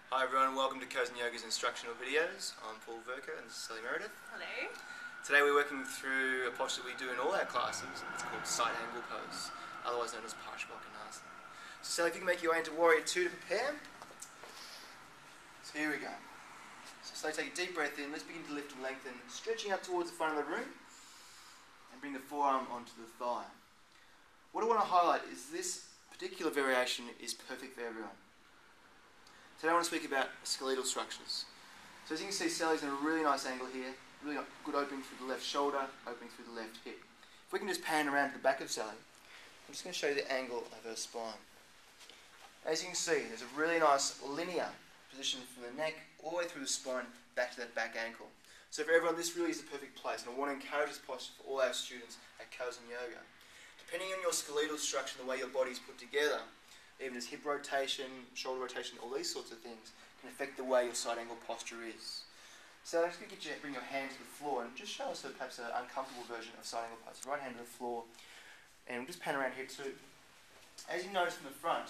Hi everyone, welcome to Kozen Yoga's instructional videos. I'm Vercoe and this is Sally Meredith. Hello. Today we're working through a posture we do in all our classes. It's called side angle pose, otherwise known as Parsvakonasana. So Sally, if you can make your way into Warrior 2 to prepare. So here we go. So Sally, take a deep breath in. Let's begin to lift and lengthen, stretching out towards the front of the room and bring the forearm onto the thigh. What I want to highlight is this particular variation is perfect for everyone. Today I want to speak about skeletal structures. So as you can see, Sally's in a really nice angle here, really good opening through the left shoulder, opening through the left hip. If we can just pan around to the back of Sally, I'm just going to show you the angle of her spine. As you can see, there's a really nice linear position from the neck all the way through the spine back to that back ankle. So for everyone, this really is the perfect place, and I want to encourage this posture for all our students at Kozen Yoga. Depending on your skeletal structure and the way your body's put together, even as hip rotation, shoulder rotation, all these sorts of things can affect the way your side angle posture is. So I'm just going to get you to bring your hands to the floor and just show us perhaps an uncomfortable version of side angle posture. Right hand to the floor, and we'll just pan around here too. As you notice from the front,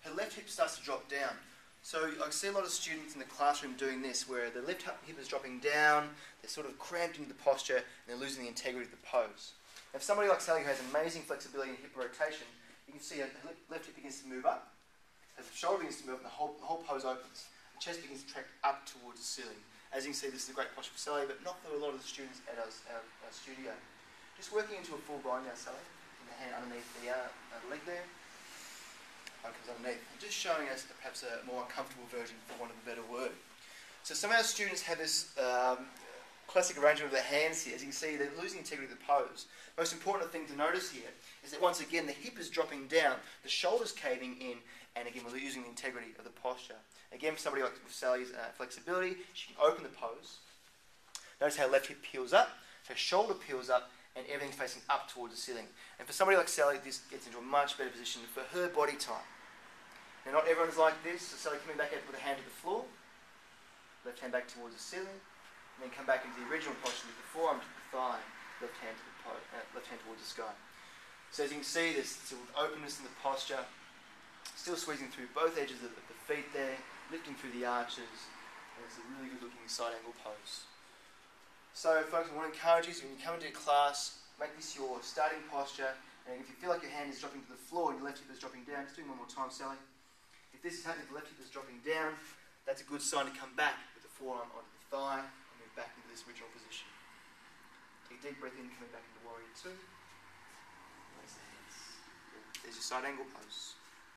her left hip starts to drop down. So I see a lot of students in the classroom doing this, where the left hip is dropping down, they're sort of cramped into the posture, and they're losing the integrity of the pose. Now, if somebody like Sally who has amazing flexibility in hip rotation, you can see her left hip begins to move up, as the shoulder begins to move up, and the whole pose opens. The chest begins to track up towards the ceiling. As you can see, this is a great posture for Sally, but not for a lot of the students at our studio. Just working into a full bind now, Sally. Putting the hand underneath the leg there. Comes underneath. And just showing us perhaps a more uncomfortable version, for want of a better word. So some of our students have this classic arrangement of their hands here. As you can see, they're losing integrity of the pose. Most important thing to notice here is that once again the hip is dropping down, the shoulder's caving in, and again we're losing the integrity of the posture. Again, for somebody like Sally's flexibility, she can open the pose. Notice how left hip peels up, her shoulder peels up, and everything's facing up towards the ceiling. And for somebody like Sally, this gets into a much better position for her body type. Now, not everyone's like this, so Sally coming back out with a hand to the floor, left hand back towards the ceiling, and then come back into the original posture with the forearm to the thigh, left hand towards the sky. So as you can see, there's sort of openness in the posture, still squeezing through both edges of the feet there, lifting through the arches, and it's a really good looking side angle pose. So folks, I want to encourage you, so when you come into a class, make this your starting posture, and if you feel like your hand is dropping to the floor and your left hip is dropping down, just doing one more time, Sally. If this is happening, the left hip is dropping down, that's a good sign to come back with the forearm onto the thigh and move back into this original position. Take a deep breath in, coming back into Warrior 2. Raise the hands. There's your side angle pose.